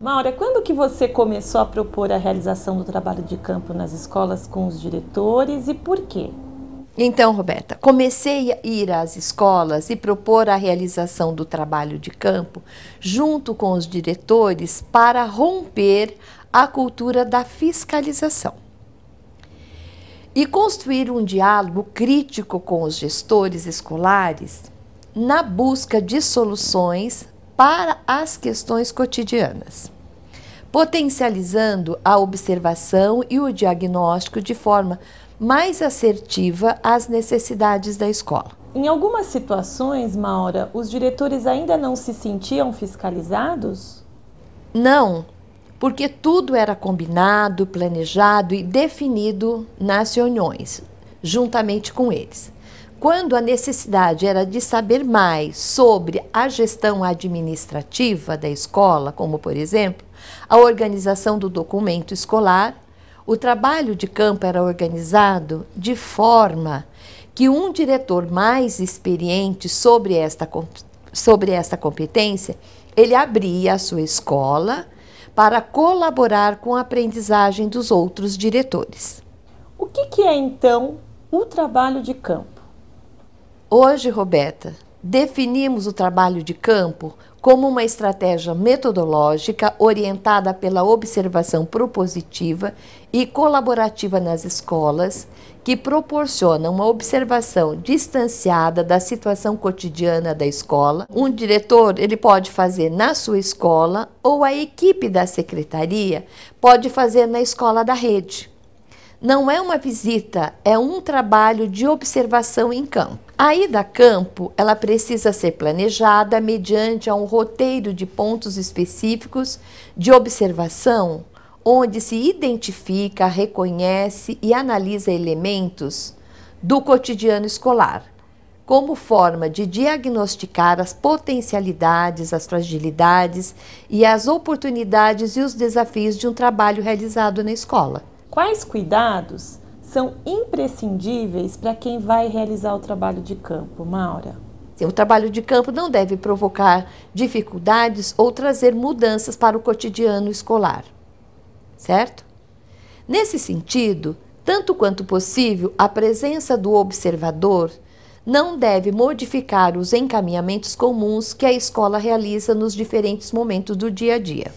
Maura, quando que você começou a propor a realização do trabalho de campo nas escolas com os diretores e por quê? Então, Roberta, comecei a ir às escolas e propor a realização do trabalho de campo junto com os diretores para romper a cultura da fiscalização e construir um diálogo crítico com os gestores escolares na busca de soluções para as questões cotidianas, potencializando a observação e o diagnóstico de forma mais assertiva às necessidades da escola. Em algumas situações, Maura, os diretores ainda não se sentiam fiscalizados? Não, porque tudo era combinado, planejado e definido nas reuniões, juntamente com eles. Quando a necessidade era de saber mais sobre a gestão administrativa da escola, como, por exemplo, a organização do documento escolar, o trabalho de campo era organizado de forma que um diretor mais experiente sobre esta competência, ele abria a sua escola para colaborar com a aprendizagem dos outros diretores. O que é, então, o trabalho de campo? Hoje, Roberta, definimos o trabalho de campo como uma estratégia metodológica orientada pela observação propositiva e colaborativa nas escolas, que proporciona uma observação distanciada da situação cotidiana da escola. Um diretor, ele pode fazer na sua escola ou a equipe da secretaria pode fazer na escola da rede. Não é uma visita, é um trabalho de observação em campo. A ida a campo, ela precisa ser planejada mediante um roteiro de pontos específicos de observação, onde se identifica, reconhece e analisa elementos do cotidiano escolar, como forma de diagnosticar as potencialidades, as fragilidades e as oportunidades e os desafios de um trabalho realizado na escola. Quais cuidados são imprescindíveis para quem vai realizar o trabalho de campo, Maura? O trabalho de campo não deve provocar dificuldades ou trazer mudanças para o cotidiano escolar, certo? Nesse sentido, tanto quanto possível, a presença do observador não deve modificar os encaminhamentos comuns que a escola realiza nos diferentes momentos do dia a dia.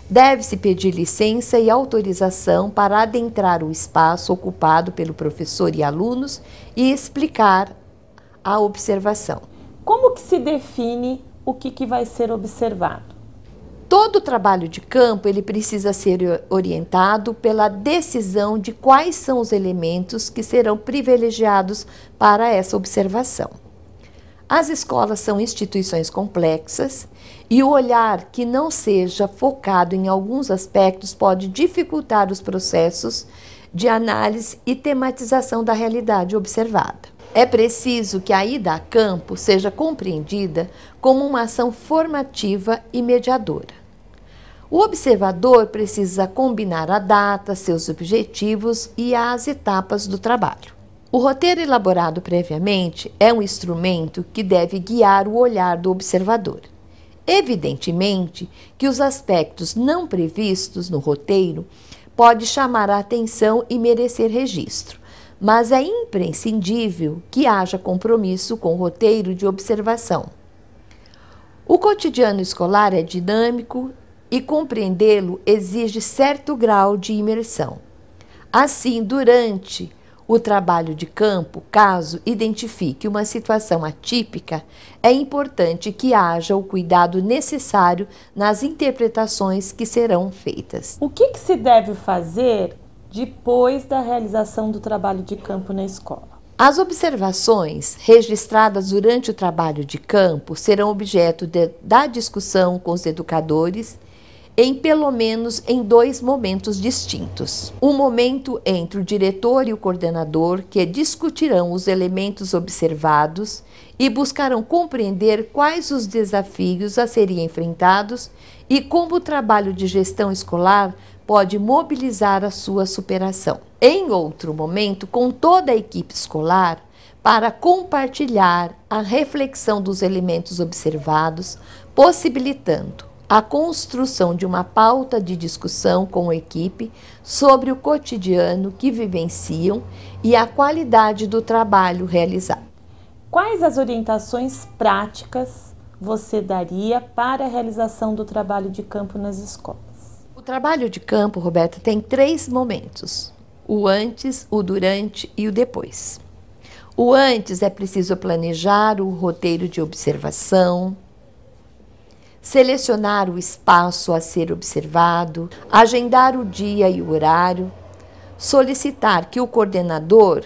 Deve-se pedir licença e autorização para adentrar o espaço ocupado pelo professor e alunos e explicar a observação. Como que se define o que vai ser observado? Todo trabalho de campo ele precisa ser orientado pela decisão de quais são os elementos que serão privilegiados para essa observação. As escolas são instituições complexas e o olhar que não seja focado em alguns aspectos pode dificultar os processos de análise e tematização da realidade observada. É preciso que a ida a campo seja compreendida como uma ação formativa e mediadora. O observador precisa combinar a data, seus objetivos e as etapas do trabalho. O roteiro elaborado previamente é um instrumento que deve guiar o olhar do observador. Evidentemente que os aspectos não previstos no roteiro podem chamar a atenção e merecer registro, mas é imprescindível que haja compromisso com o roteiro de observação. O cotidiano escolar é dinâmico e compreendê-lo exige certo grau de imersão. Assim, durante o trabalho de campo, caso identifique uma situação atípica, é importante que haja o cuidado necessário nas interpretações que serão feitas. O que se deve fazer depois da realização do trabalho de campo na escola? As observações registradas durante o trabalho de campo serão objeto da discussão com os educadores pelo menos em 2 momentos distintos. Um momento entre o diretor e o coordenador, que discutirão os elementos observados e buscarão compreender quais os desafios a serem enfrentados e como o trabalho de gestão escolar pode mobilizar a sua superação. Em outro momento, com toda a equipe escolar, para compartilhar a reflexão dos elementos observados, possibilitando a construção de uma pauta de discussão com a equipe sobre o cotidiano que vivenciam e a qualidade do trabalho realizado. Quais as orientações práticas você daria para a realização do trabalho de campo nas escolas? O trabalho de campo, Roberta, tem 3 momentos: o antes, o durante e o depois. O antes é preciso planejar o roteiro de observação, selecionar o espaço a ser observado, agendar o dia e o horário, solicitar que o coordenador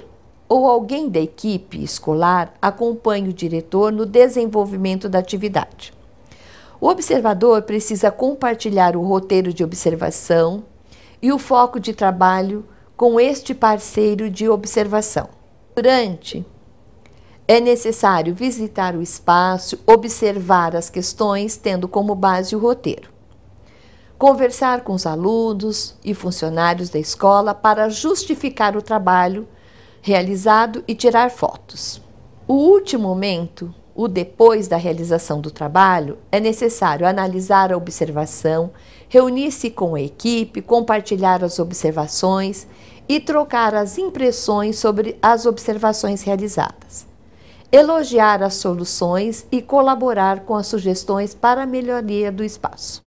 ou alguém da equipe escolar acompanhe o diretor no desenvolvimento da atividade. O observador precisa compartilhar o roteiro de observação e o foco de trabalho com este parceiro de observação. Durante, é necessário visitar o espaço, observar as questões, tendo como base o roteiro. Conversar com os alunos e funcionários da escola para justificar o trabalho realizado e tirar fotos. O último momento, o depois da realização do trabalho, é necessário analisar a observação, reunir-se com a equipe, compartilhar as observações e trocar as impressões sobre as observações realizadas. Elogiar as soluções e colaborar com as sugestões para a melhoria do espaço.